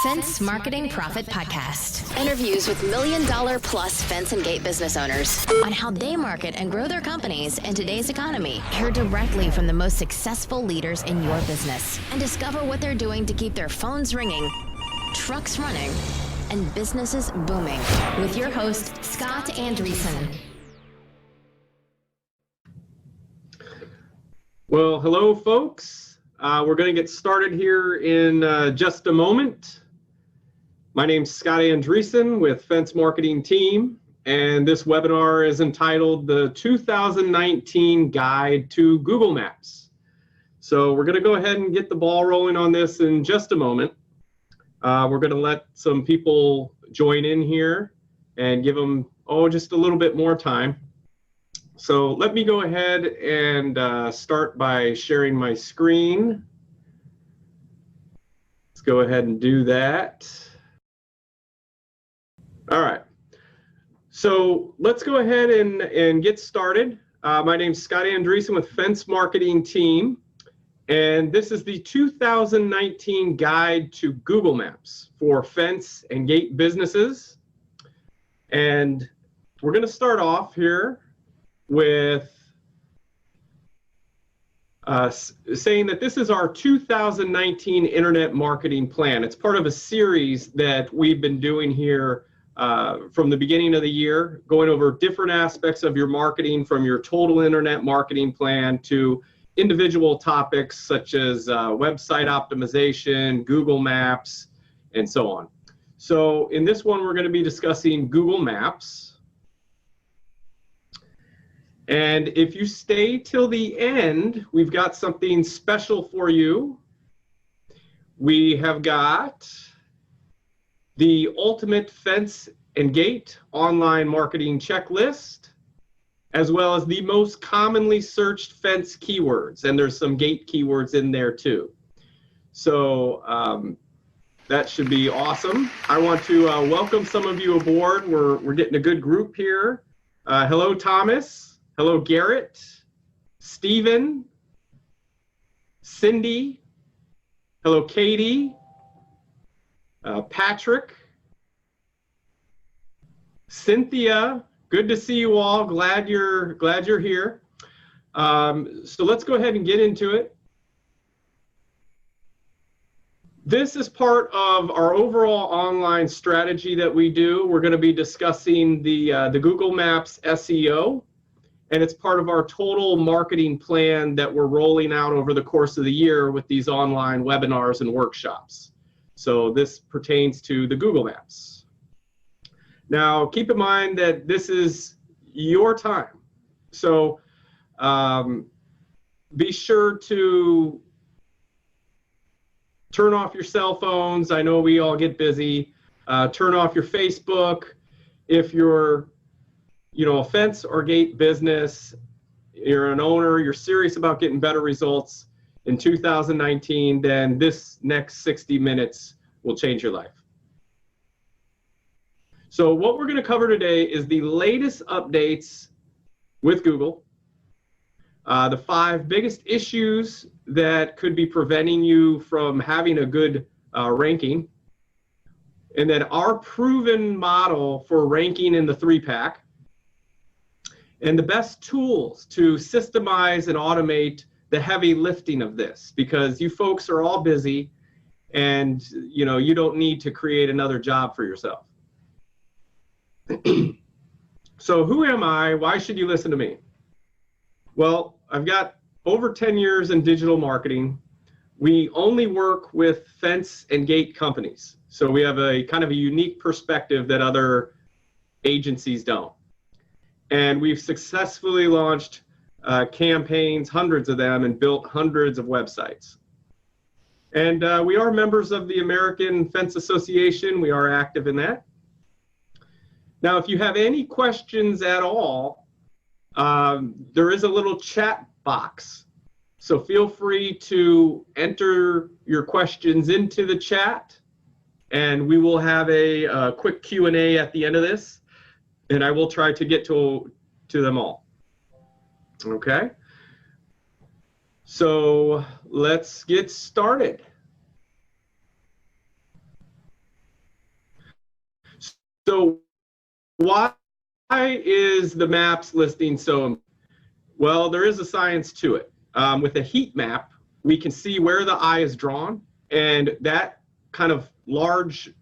Fence Marketing Profit Podcast. Interviews with million-dollar-plus fence and gate business owners on how they market and grow their companies in today's economy. Hear directly from the most successful leaders in your business and discover what they're doing to keep their phones ringing, trucks running, and businesses booming. With your host, Scott Andreessen. Well, hello, folks. We're going to get started here in just a moment. My name's Scott Andreessen with Fence Marketing Team, and this webinar is entitled The 2019 Guide to Google Maps. So we're going to go ahead and get the ball rolling on this in just a moment. We're going to let some people join in here and give them, just a little bit more time. So let me go ahead and start by sharing my screen. Let's go ahead and do that. All right. So let's go ahead and get started. My name's Scott Andreessen with Fence Marketing Team, and this is the 2019 Guide to Google Maps for fence and gate businesses. And we're going to start off here with saying that this is our 2019 Internet Marketing Plan. It's part of a series that we've been doing here from the beginning of the year, going over different aspects of your marketing, from your total Internet Marketing Plan to individual topics such as website optimization, Google Maps, and so on. So in this one, we're going to be discussing Google Maps. And if you stay till the end, we've got something special for you. We have got the Ultimate Fence and Gate Online Marketing Checklist, as well as the most commonly searched fence keywords. And there's some gate keywords in there too. So that should be awesome. I want to welcome some of you aboard. We're getting a good group here. Hello, Thomas. Hello, Garrett, Stephen, Cindy, hello, Katie, Patrick, Cynthia. Good to see you all. Glad you're here. So let's go ahead and get into it. This is part of our overall online strategy that we do. We're going to be discussing the Google Maps SEO. And it's part of our total marketing plan that we're rolling out over the course of the year with these online webinars and workshops. So this pertains to the Google Maps. Now, keep in mind that this is your time. So be sure to turn off your cell phones. I know we all get busy. Turn off your Facebook. If you're a fence or gate business, you're an owner, you're serious about getting better results in 2019, then this next 60 minutes will change your life. So what we're going to cover today is the latest updates with Google, the 5 biggest issues that could be preventing you from having a good ranking, and then our proven model for ranking in the 3-pack, and the best tools to systemize and automate the heavy lifting of this, because you folks are all busy and you don't need to create another job for yourself. So who am I? Why should you listen to me? Well, I've got over 10 years in digital marketing. We only work with fence and gate companies. So we have a kind of a unique perspective that other agencies don't. And we've successfully launched campaigns, hundreds of them, and built hundreds of websites. And we are members of the American Fence Association. We are active in that. Now, if you have any questions at all, there is a little chat box. So feel free to enter your questions into the chat, and we will have a quick Q&A at the end of this. And I will try to get to them all. Okay? So let's get started. So why is the maps listing so important? Well, there is a science to it. With a heat map, we can see where the eye is drawn, and that kind of large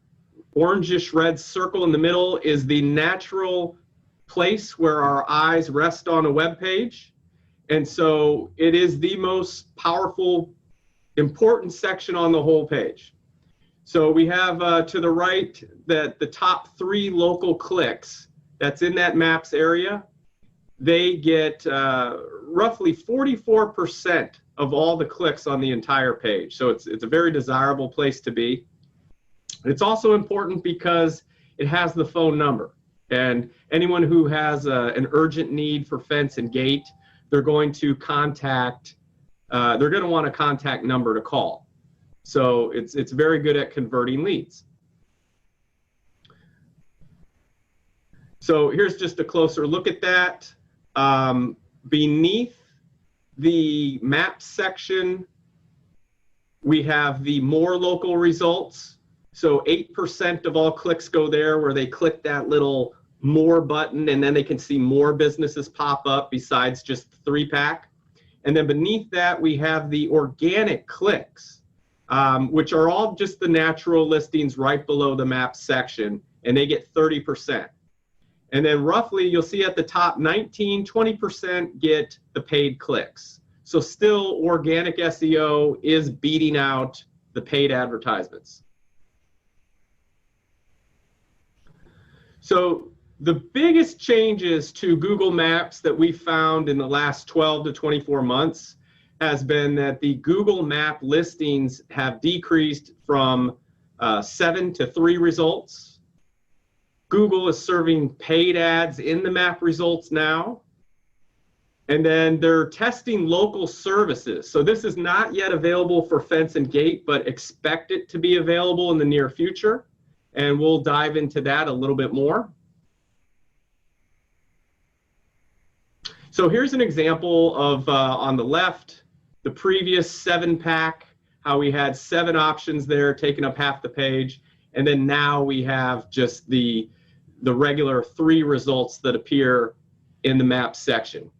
orangish red circle in the middle is the natural place where our eyes rest on a web page. And so it is the most powerful, important section on the whole page. So we have to the right that the top 3 local clicks that's in that maps area, they get roughly 44% of all the clicks on the entire page. So it's a very desirable place to be. It's also important because it has the phone number. And anyone who has an urgent need for fence and gate, they're going to contact, they're going to want a contact number to call. So it's very good at converting leads. So here's just a closer look at that. Beneath the map section, we have the more local results. So 8% of all clicks go there, where they click that little more button, and then they can see more businesses pop up besides just the 3-pack. And then beneath that, we have the organic clicks, which are all just the natural listings right below the map section, and they get 30%. And then roughly, you'll see at the top, 20% get the paid clicks. So still, organic SEO is beating out the paid advertisements. So the biggest changes to Google Maps that we found in the last 12 to 24 months has been that the Google Map listings have decreased from 7 to 3 results. Google is serving paid ads in the map results now. And then they're testing local services. So this is not yet available for fence and gate, but expect it to be available in the near future. And we'll dive into that a little bit more. So here's an example of, on the left, the previous 7-pack, how we had 7 options there taking up half the page. And then now we have just the regular 3 results that appear in the map section.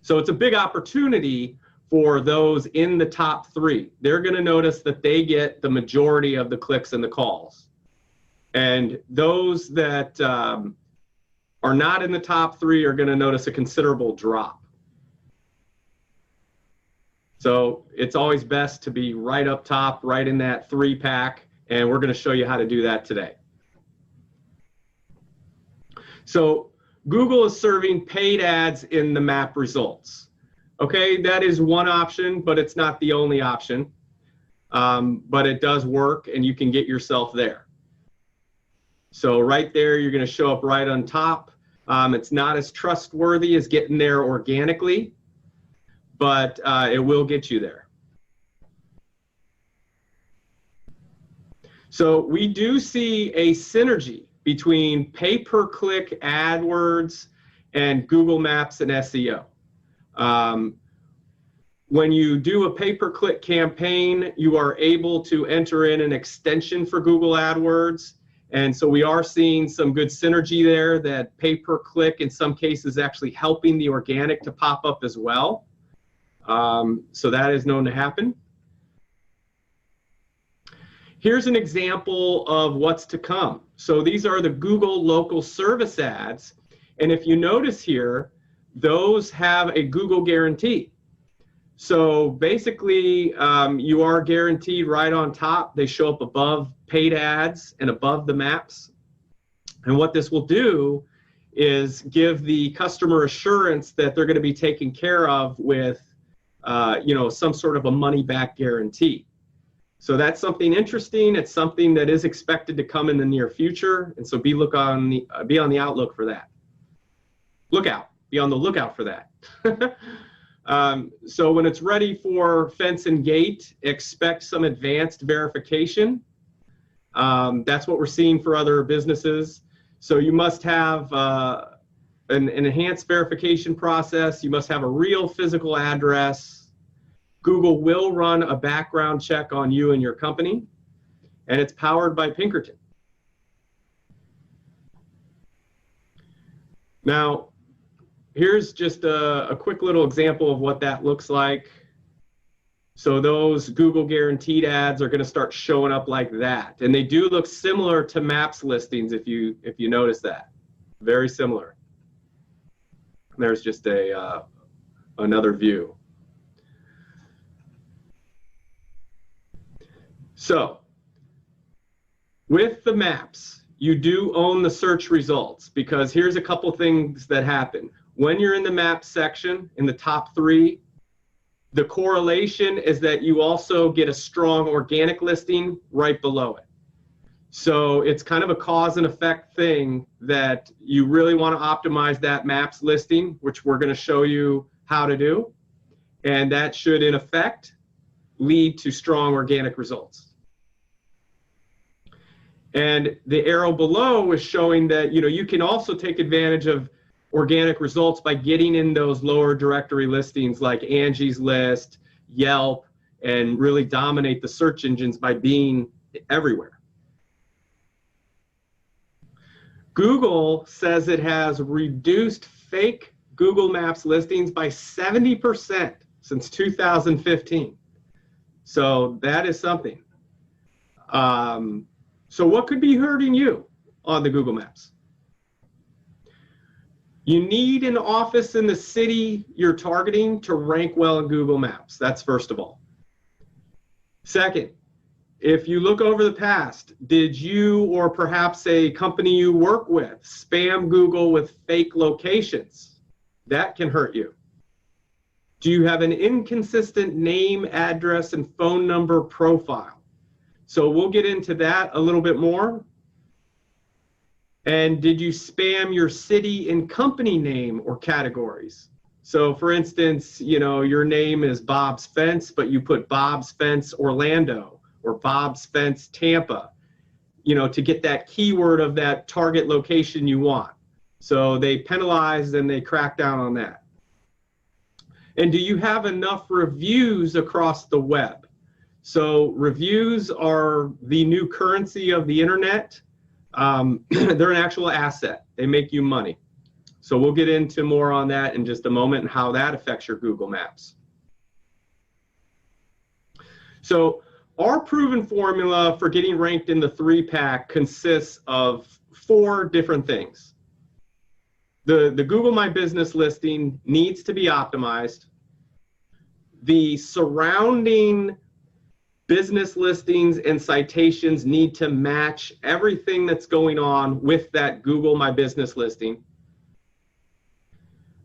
So it's a big opportunity for those in the top 3. They're going to notice that they get the majority of the clicks and the calls. And those that are not in the top 3 are going to notice a considerable drop. So it's always best to be right up top, right in that 3-pack, and we're going to show you how to do that today. So Google is serving paid ads in the map results. Okay, that is one option, but it's not the only option. But it does work, and you can get yourself there. So right there, you're going to show up right on top. It's not as trustworthy as getting there organically, but it will get you there. So we do see a synergy between pay-per-click AdWords and Google Maps and SEO. When you do a pay-per-click campaign, you are able to enter in an extension for Google AdWords. And so we are seeing some good synergy there, that pay-per-click in some cases actually helping the organic to pop up as well. So that is known to happen. Here's an example of what's to come. So these are the Google local service ads. And if you notice here, those have a Google guarantee. So basically, you are guaranteed right on top. They show up above paid ads and above the maps. And what this will do is give the customer assurance that they're going to be taken care of with some sort of a money-back guarantee. So that's something interesting. It's something that is expected to come in the near future, and so be on the outlook for that. Be on the lookout for that. So when it's ready for fence and gate, expect some advanced verification. That's what we're seeing for other businesses. So you must have an enhanced verification process. You must have a real physical address. Google will run a background check on you and your company, and it's powered by Pinkerton. Now, here's just a quick little example of what that looks like. So those Google guaranteed ads are going to start showing up like that. And they do look similar to Maps listings if you notice that. Very similar. There's just another view. So with the maps, you do own the search results, because here's a couple things that happen. When you're in the map section, in the top 3, the correlation is that you also get a strong organic listing right below it. So it's kind of a cause and effect thing that you really want to optimize that maps listing, which we're going to show you how to do. And that should, in effect, lead to strong organic results. And the arrow below is showing that, you can also take advantage of organic results by getting in those lower directory listings like Angie's List, Yelp, and really dominate the search engines by being everywhere. Google says it has reduced fake Google Maps listings by 70% since 2015. So that is something. So what could be hurting you on the Google Maps? You need an office in the city you're targeting to rank well in Google Maps. That's first of all. Second, if you look over the past, did you or perhaps a company you work with spam Google with fake locations? That can hurt you. Do you have an inconsistent name, address, and phone number profile? So we'll get into that a little bit more. And did you spam your city and company name or categories? So for instance, your name is Bob's Fence, but you put Bob's Fence Orlando or Bob's Fence Tampa, to get that keyword of that target location you want. So they penalize and they crack down on that. And do you have enough reviews across the web? So reviews are the new currency of the internet. They're an actual asset. They make you money. So we'll get into more on that in just a moment and how that affects your Google Maps. So our proven formula for getting ranked in the 3-pack consists of 4 different things. The Google My Business listing needs to be optimized. The surrounding business listings and citations need to match everything that's going on with that Google My Business listing.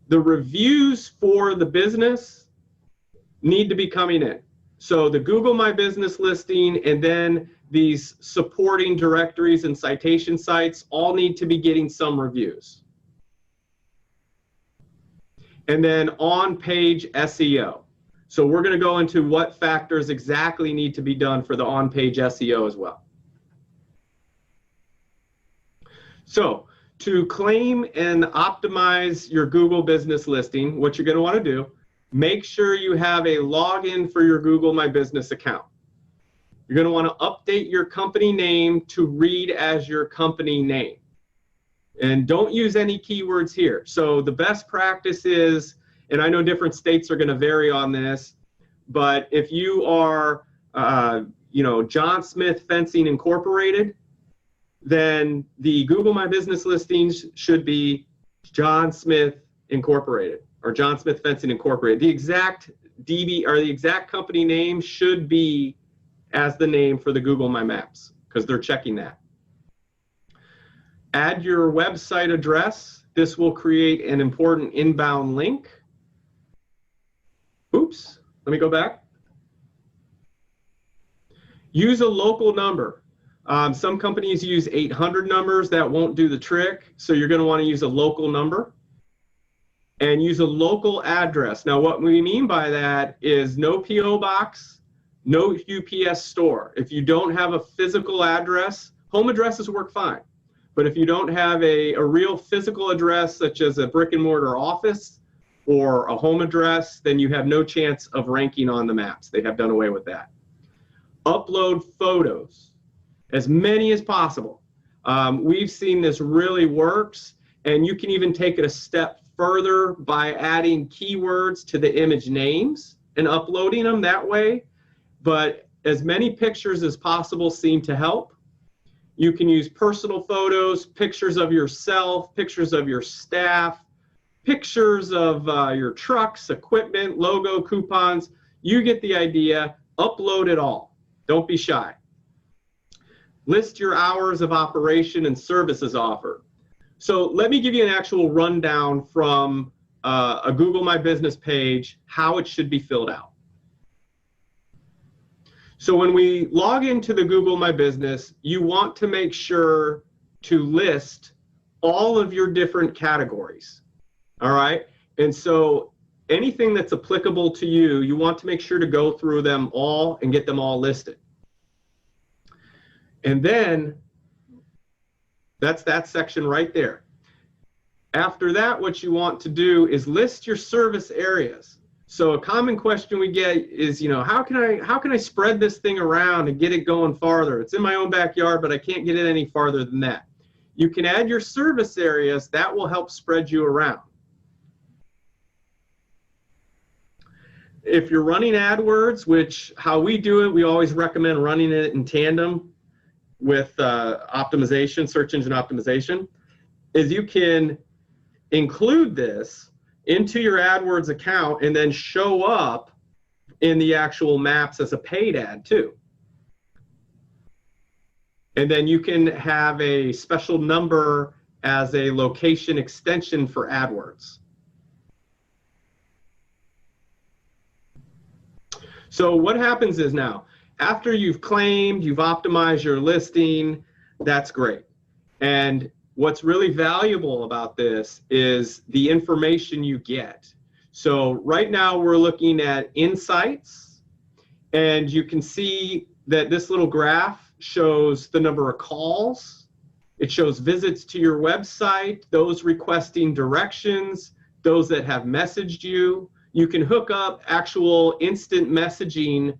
The reviews for the business need to be coming in. So the Google My Business listing and then these supporting directories and citation sites all need to be getting some reviews. And then on-page SEO. So we're going to go into what factors exactly need to be done for the on-page SEO as well. So to claim and optimize your Google business listing, what you're going to want to do, make sure you have a login for your Google My Business account. You're going to want to update your company name to read as your company name. And don't use any keywords here. So the best practice is, and I know different states are going to vary on this, but if you are, John Smith Fencing Incorporated, then the Google My Business listings should be John Smith Incorporated or John Smith Fencing Incorporated. The exact DB or the exact company name should be as the name for the Google My Maps because they're checking that. Add your website address. This will create an important inbound link. Oops, let me go back. Use a local number. Some companies use 800 numbers. That won't do the trick. So you're going to want to use a local number and use a local address. Now, what we mean by that is no PO box, no UPS store. If you don't have a physical address, home addresses work fine. But if you don't have a real physical address, such as a brick and mortar office or a home address, then you have no chance of ranking on the maps. They have done away with that. Upload photos, as many as possible. We've seen this really works, And you can even take it a step further by adding keywords to the image names and uploading them that way. But as many pictures as possible seem to help. You can use personal photos, pictures of yourself, pictures of your staff, pictures of your trucks, equipment, logo, coupons. You get the idea. Upload it all. Don't be shy. List your hours of operation and services offered. So let me give you an actual rundown from a Google My Business page, how it should be filled out. So when we log into the Google My Business, you want to make sure to list all of your different categories. All right. And so anything that's applicable to you, you want to make sure to go through them all and get them all listed. And then that's that section right there. After that, what you want to do is list your service areas. So a common question we get is, how can I spread this thing around and get it going farther? It's in my own backyard, but I can't get it any farther than that. You can add your service areas. That will help spread you around. If you're running AdWords, which how we do it, we always recommend running it in tandem with optimization, search engine optimization, is you can include this into your AdWords account and then show up in the actual maps as a paid ad too. And then you can have a special number as a location extension for AdWords. So what happens is now, after you've claimed, you've optimized your listing, that's great. And what's really valuable about this is the information you get. So right now we're looking at insights, and you can see that this little graph shows the number of calls. It shows visits to your website, those requesting directions, those that have messaged you. You can hook up actual instant messaging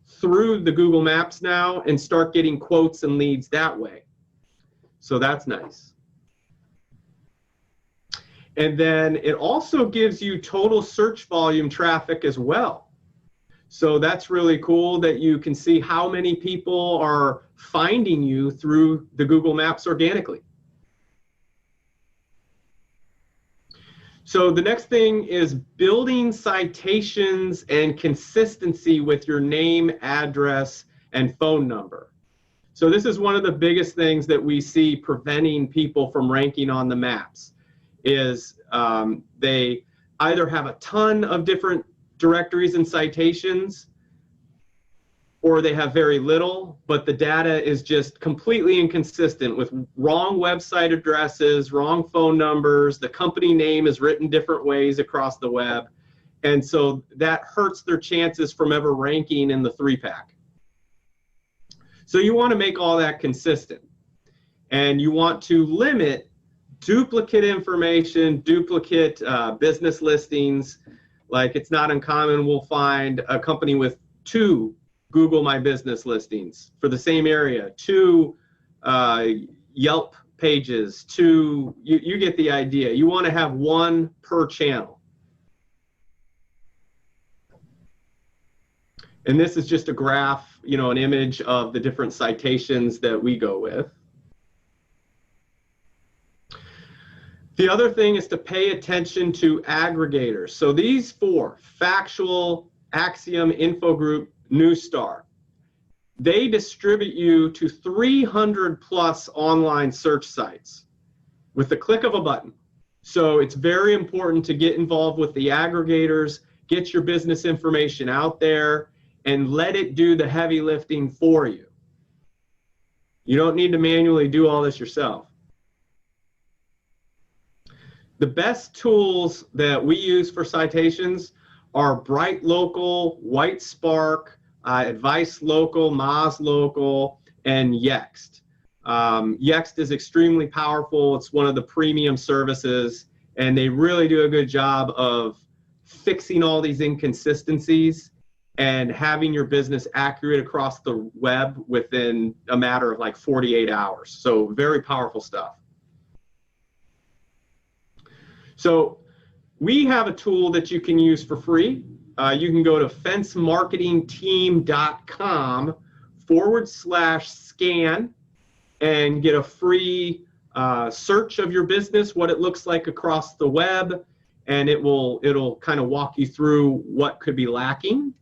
through the Google Maps now and start getting quotes and leads that way. So that's nice. And then it also gives you total search volume traffic as well. So that's really cool that you can see how many people are finding you through the Google Maps organically. So the next thing is building citations and consistency with your name, address, and phone number. So this is one of the biggest things that we see preventing people from ranking on the maps is they either have a ton of different directories and citations, or they have very little, but the data is just completely inconsistent with wrong website addresses, wrong phone numbers, the company name is written different ways across the web. And so that hurts their chances from ever ranking in the 3-pack. So you want to make all that consistent. And you want to limit duplicate information, duplicate business listings. Like it's not uncommon, we'll find a company with 2 Google My Business listings for the same area, 2 Yelp pages, 2, you get the idea. You want to have 1 per channel. And this is just a graph, an image of the different citations that we go with. The other thing is to pay attention to aggregators. So these 4, Factual, Axiom, Infogroup, Newstar, they distribute you to 300 plus online search sites with the click of a button. So it's very important to get involved with the aggregators, get your business information out there, and let it do the heavy lifting for you. You don't need to manually do all this yourself. The best tools that we use for citations are Bright Local, White Spark, Advice Local, Moz Local, and Yext. Yext is extremely powerful. It's one of the premium services, and they really do a good job of fixing all these inconsistencies and having your business accurate across the web within a matter of like 48 hours. So very powerful stuff. So we have a tool that you can use for free. You can go to fencemarketingteam.com/scan and get a free search of your business, what it looks like across the web, and it'll kind of walk you through what could be lacking.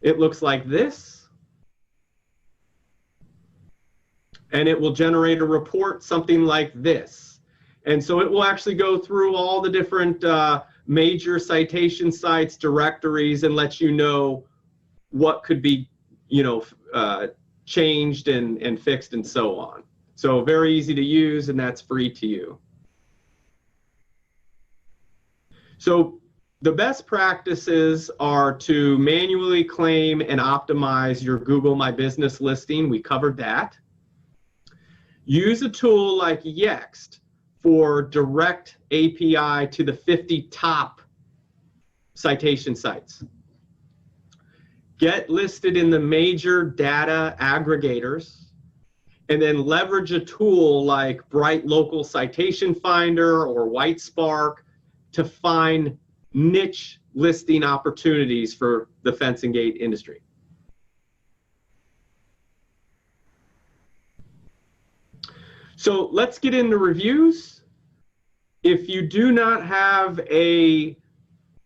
It looks like this, and it will generate a report something like this. And so it will actually go through all the different major citation sites, directories, and let you know what could be, changed and fixed and so on. So very easy to use, and that's free to you. So the best practices are to manually claim and optimize your Google My Business listing. We covered that. Use a tool like Yext for direct API to the 50 top citation sites. Get listed in the major data aggregators, and then leverage a tool like Bright Local Citation Finder or WhiteSpark to find niche listing opportunities for the fence and gate industry. So let's get into reviews. If you do not have a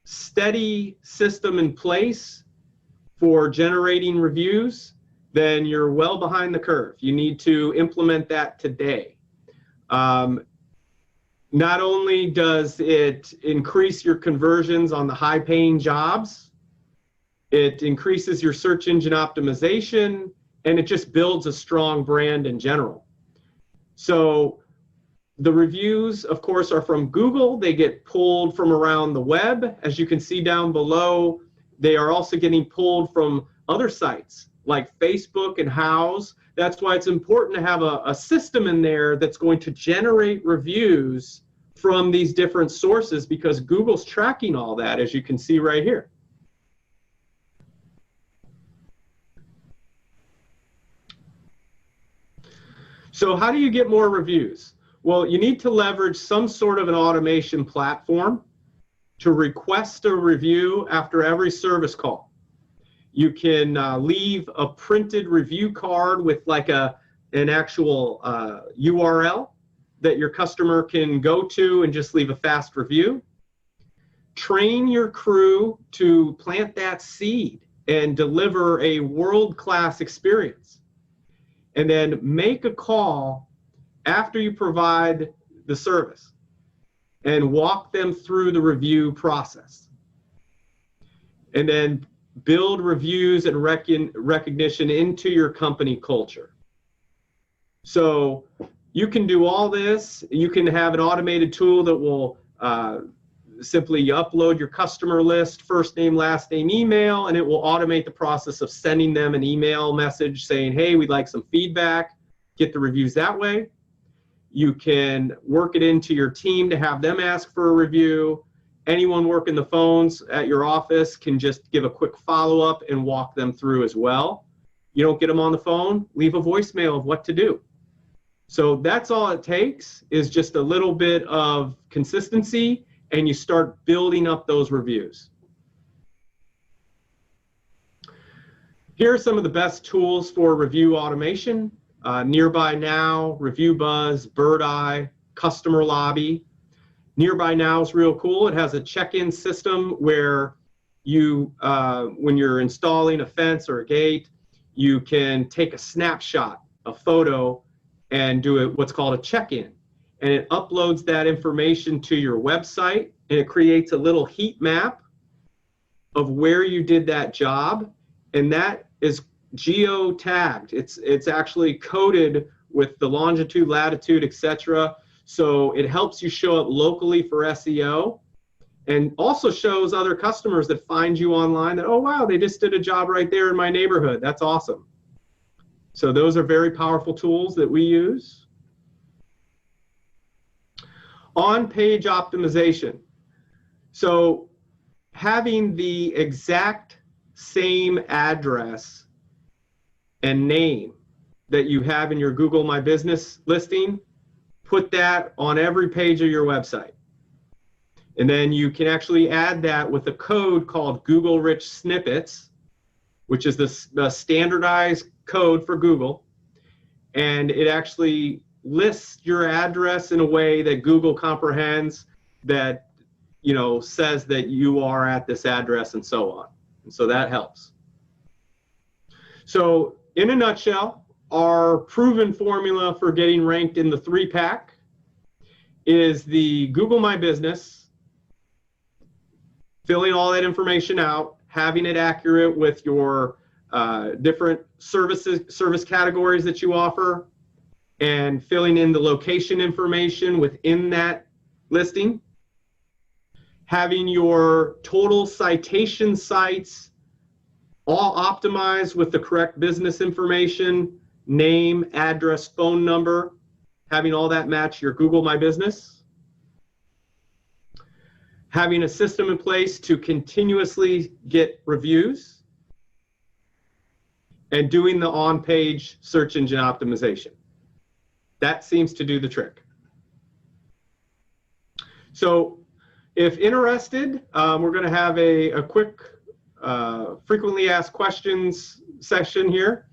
steady system in place for generating reviews, then you're well behind the curve. You need to implement that today. Not only does it increase your conversions on the high-paying jobs, it increases your search engine optimization, and it just builds a strong brand in general. So the reviews, of course, are from Google. They get pulled from around the web. As you can see down below, they are also getting pulled from other sites like Facebook and Houzz. That's why it's important to have a system in there that's going to generate reviews from these different sources, because Google's tracking all that, as you can see right here. So how do you get more reviews? Well, you need to leverage some sort of an automation platform to request a review after every service call. You can leave a printed review card with like an actual URL that your customer can go to and just leave a fast review. Train your crew to plant that seed and deliver a world-class experience. And then make a call after you provide the service and walk them through the review process. And then build reviews and recognition into your company culture. So you can do all this. You can have an automated tool that will simply upload your customer list, first name, last name, email, and it will automate the process of sending them an email message saying, hey, we'd like some feedback, get the reviews that way. You can work it into your team to have them ask for a review. Anyone working the phones at your office can just give a quick follow-up and walk them through as well. You don't get them on the phone, leave a voicemail of what to do. So that's all it takes, is just a little bit of consistency, and you start building up those reviews. Here are some of the best tools for review automation. Nearby Now, Review Buzz, Bird Eye, Customer Lobby. Nearby Now is real cool. It has a check-in system where you, when you're installing a fence or a gate, you can take a snapshot, a photo, and do what's called a check-in. And it uploads that information to your website, and it creates a little heat map of where you did that job, and that is geo-tagged. It's actually coded with the longitude, latitude, etc. So it helps you show up locally for SEO, and also shows other customers that find you online that, oh wow, they just did a job right there in my neighborhood. That's awesome. So those are very powerful tools that we use. On-page optimization. So having the exact same address and name that you have in your Google My Business listing put that on every page of your website. And then you can actually add that with a code called Google Rich Snippets, which is the standardized code for Google. And it actually lists your address in a way that Google comprehends, that, you know, says that you are at this address and so on. And so that helps. So in a nutshell, our proven formula for getting ranked in the 3-pack is the Google My Business, filling all that information out, having it accurate with your different service categories that you offer, and filling in the location information within that listing, having your total citation sites all optimized with the correct business information, name, address, phone number, having all that match your Google My Business, having a system in place to continuously get reviews, and doing the on-page search engine optimization. That seems to do the trick. So if interested, we're going to have a quick frequently asked questions session here.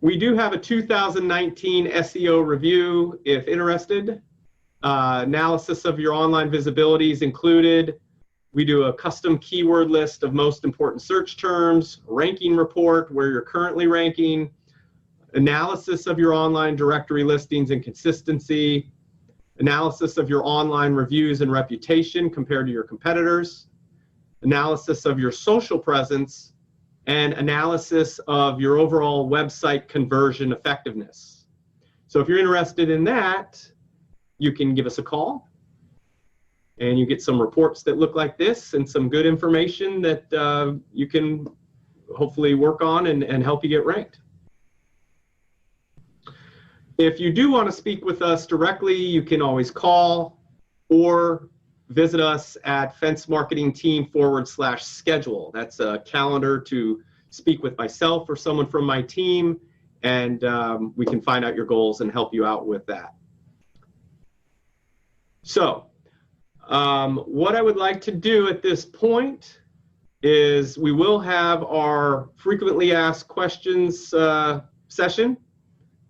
We do have a 2019 SEO review if interested. Analysis of your online visibility is included. We do a custom keyword list of most important search terms, ranking report where you're currently ranking, analysis of your online directory listings and consistency, analysis of your online reviews and reputation compared to your competitors, analysis of your social presence, and analysis of your overall website conversion effectiveness. So if you're interested in that, you can give us a call and you get some reports that look like this and some good information that you can hopefully work on and help you get ranked. If you do want to speak with us directly, you can always call or visit us at fencemarketingteam/schedule. That's a calendar to speak with myself or someone from my team, and we can find out your goals and help you out with that. So what I would like to do at this point is we will have our frequently asked questions session,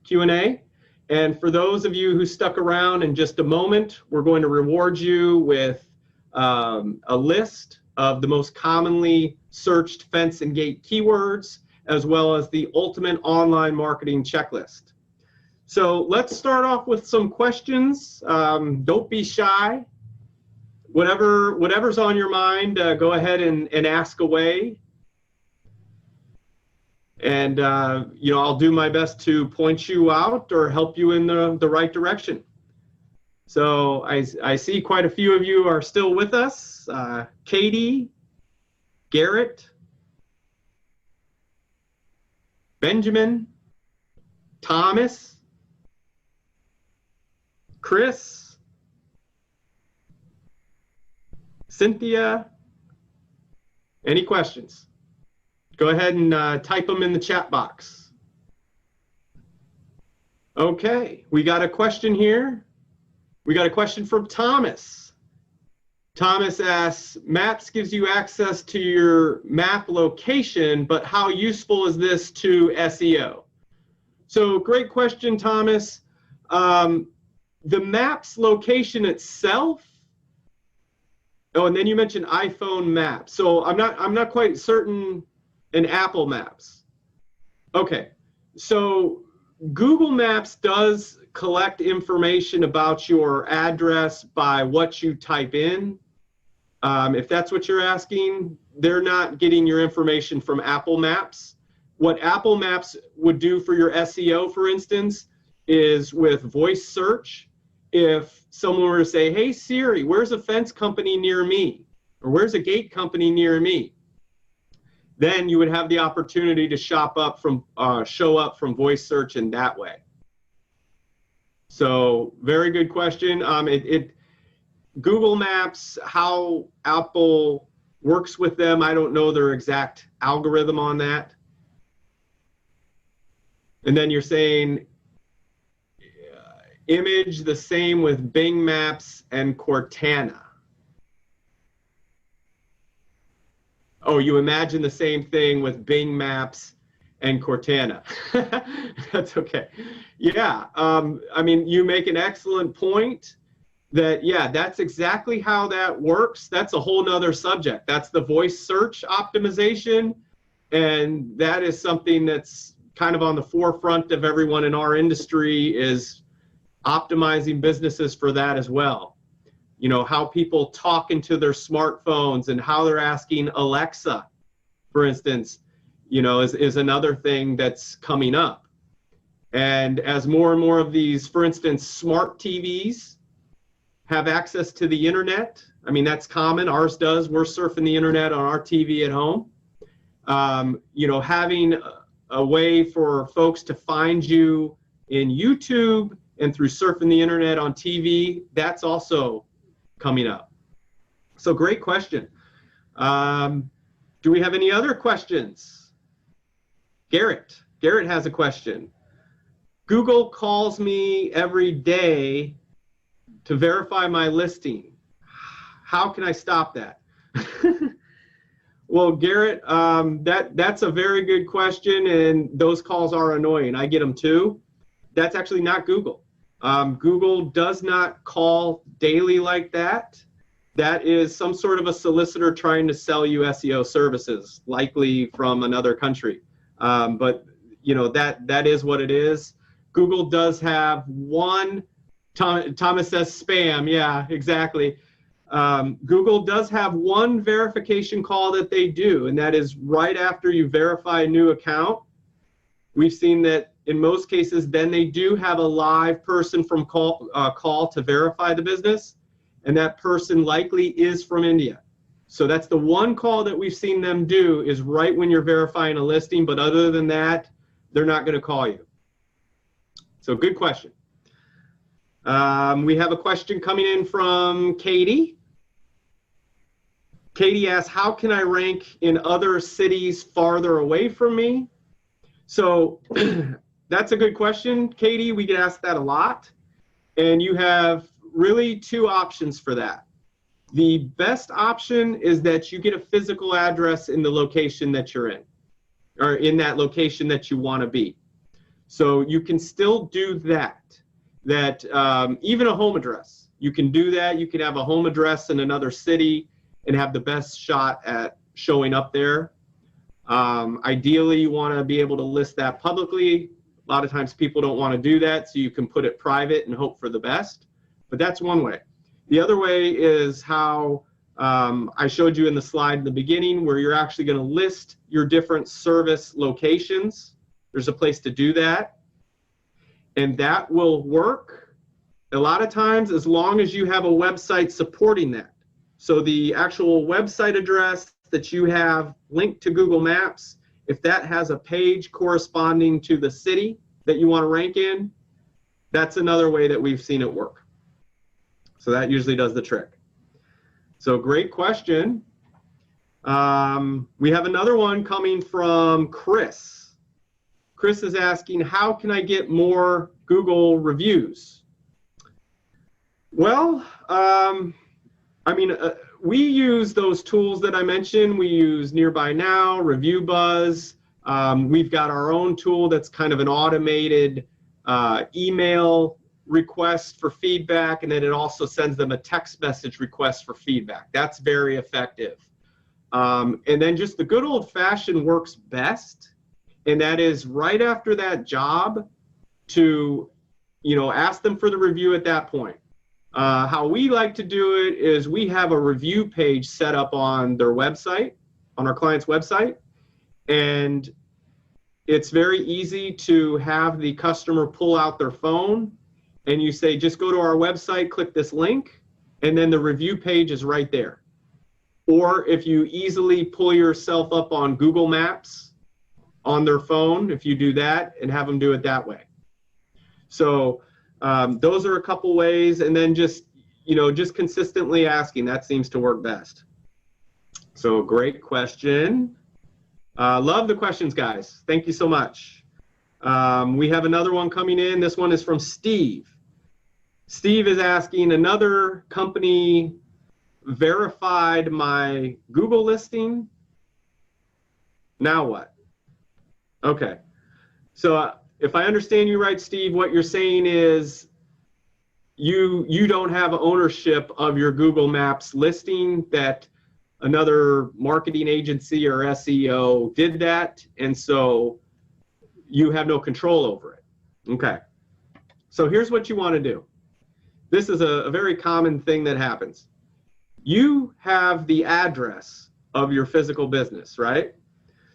Q&A. And for those of you who stuck around, in just a moment, we're going to reward you with a list of the most commonly searched fence and gate keywords, as well as the ultimate online marketing checklist. So let's start off with some questions. Don't be shy. Whatever's on your mind, go ahead and ask away. And you know, I'll do my best to point you out or help you in the right direction. So I see quite a few of you are still with us. Katie, Garrett, Benjamin, Thomas, Chris, Cynthia. Any questions? Go ahead and type them in the chat box. Okay, we got a question here. We got a question from Thomas. Thomas asks, Maps gives you access to your map location, but how useful is this to SEO? So great question, Thomas. The Maps location itself. Oh, and then you mentioned iPhone Maps. So I'm not quite certain. And Apple Maps. Okay, so Google Maps does collect information about your address by what you type in. If that's what you're asking, they're not getting your information from Apple Maps. What Apple Maps would do for your SEO, for instance, is with voice search. If someone were to say, hey Siri, where's a fence company near me? Or where's a gate company near me? Then you would have the opportunity to show up from voice search in that way. So very good question. Google Maps, how Apple works with them, I don't know their exact algorithm on that. And then you're saying, image the same with Bing Maps and Cortana? Oh, you imagine the same thing with Bing Maps and Cortana. That's okay. Yeah, I mean, you make an excellent point that, yeah, that's exactly how that works. That's a whole nother subject. That's the voice search optimization. And that is something that's kind of on the forefront of everyone in our industry, is optimizing businesses for that as well. You know, how people talk into their smartphones and how they're asking Alexa, for instance, you know, is another thing that's coming up. And as more and more of these, for instance, smart TVs have access to the internet, I mean, that's common. Ours does. We're surfing the internet on our TV at home. You know, having a way for folks to find you in YouTube and through surfing the internet on TV, that's also coming up. So great question. Do we have any other questions? Garrett has a question. Google calls me every day to verify my listing. How can I stop that? Well, Garrett, that's a very good question, and those calls are annoying. I get them too. That's actually not Google. Google does not call daily like that. That is some sort of a solicitor trying to sell you SEO services, likely from another country. But you know, that is what it is. Google does have one. Thomas says spam. Yeah, exactly. Google does have one verification call that they do, and that is right after you verify a new account. We've seen that in most cases, then they do have a live person from call to verify the business, and that person likely is from India. So that's the one call that we've seen them do, is right when you're verifying a listing, but other than that, they're not going to call you. So good question. We have a question coming in from Katie. Katie asks, how can I rank in other cities farther away from me? So that's a good question, Katie. We get asked that a lot. And you have really two options for that. The best option is that you get a physical address in the location that you're in, or in that location that you want to be. So you can still do that. Even a home address, you can do that. You can have a home address in another city and have the best shot at showing up there. Ideally, you want to be able to list that publicly. A lot of times people don't want to do that, so you can put it private and hope for the best. But that's one way. The other way is how I showed you in the slide in the beginning, where you're actually going to list your different service locations. There's a place to do that. And that will work a lot of times, as long as you have a website supporting that. So the actual website address that you have linked to Google Maps, if that has a page corresponding to the city that you want to rank in, that's another way that we've seen it work. So that usually does the trick. So great question. We have another one coming from Chris. Chris is asking, how can I get more Google reviews? Well, we use those tools that I mentioned. We use Nearby Now, Review Buzz. We've got our own tool that's kind of an automated email request for feedback, and then it also sends them a text message request for feedback. That's very effective. And then just the good old-fashioned works best, and that is right after that job to, ask them for the review at that point. How we like to do it is we have a review page set up on their website, on our client's website, and it's very easy to have the customer pull out their phone, and you say, just go to our website, click this link, and then the review page is right there. Or if you easily pull yourself up on Google Maps on their phone, if you do that, and have them do it that way. So those are a couple ways, and then just consistently asking, that seems to work best. So great question. Love the questions, guys. Thank you so much. We have another one coming in. This one is from Steve. Steve is asking, another company verified my Google listing. Now what? Okay. So if I understand you right, Steve, what you're saying is you don't have ownership of your Google Maps listing, that another marketing agency or SEO did that, and so you have no control over it. Okay. So here's what you want to do. This is a very common thing that happens. You have the address of your physical business, right?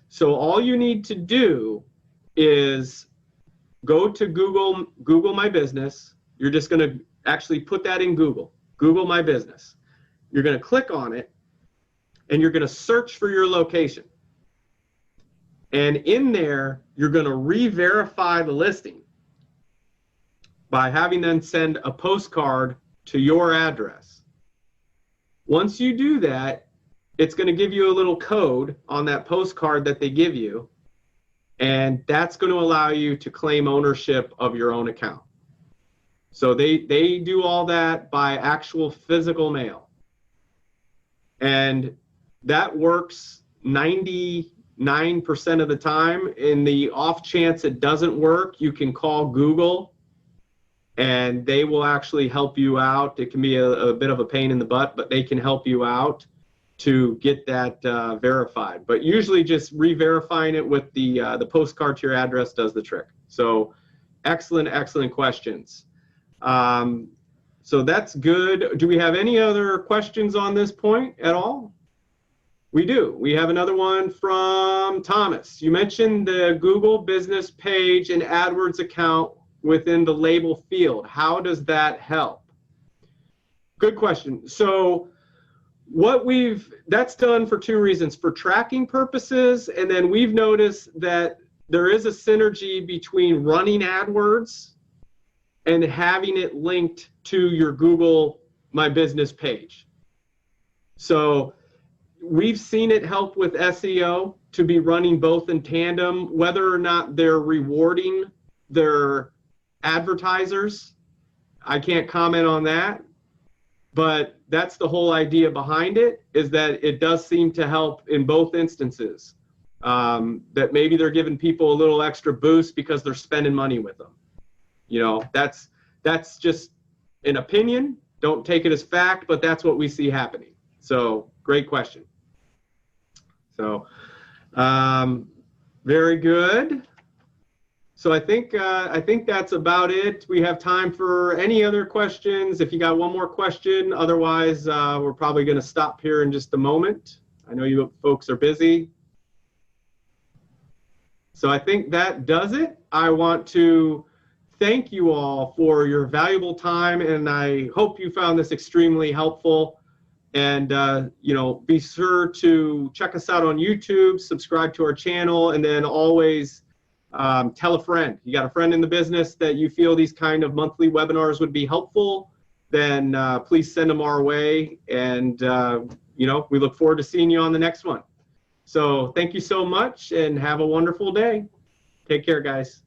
So all you need to do is go to Google My Business. You're just going to actually put that in Google My Business. You're going to click on it, and you're going to search for your location. And in there, you're going to re-verify the listing by having them send a postcard to your address. Once you do that, it's going to give you a little code on that postcard that they give you, and that's going to allow you to claim ownership of your own account. So they do all that by actual physical mail. And that works 99% of the time. In the off chance it doesn't work, you can call Google and they will actually help you out. It can be a bit of a pain in the butt, but they can help you out to get that verified. But usually just re-verifying it with the postcard to your address does the trick. So excellent questions. So that's good. Do we have any other questions on this point at all? We do. We have another one from Thomas. You mentioned the Google business page and AdWords account within the label field. How does that help? Good question. So that's done for two reasons: for tracking purposes, and then we've noticed that there is a synergy between running AdWords and having it linked to your Google My Business page. So we've seen it help with SEO to be running both in tandem. Whether or not they're rewarding their advertisers, I can't comment on that, but that's the whole idea behind it, is that it does seem to help in both instances. That maybe they're giving people a little extra boost because they're spending money with them. You know, that's just an opinion. Don't take it as fact, but that's what we see happening. So great question. So very good. So I think that's about it. We have time for any other questions. If you got one more question, otherwise we're probably going to stop here in just a moment. I know you folks are busy. So I think that does it. I want to thank you all for your valuable time, and I hope you found this extremely helpful. And be sure to check us out on YouTube, subscribe to our channel, and then always tell a friend. You got a friend in the business that you feel these kind of monthly webinars would be helpful, then please send them our way. And we look forward to seeing you on the next one. So thank you so much, and have a wonderful day. Take care, guys.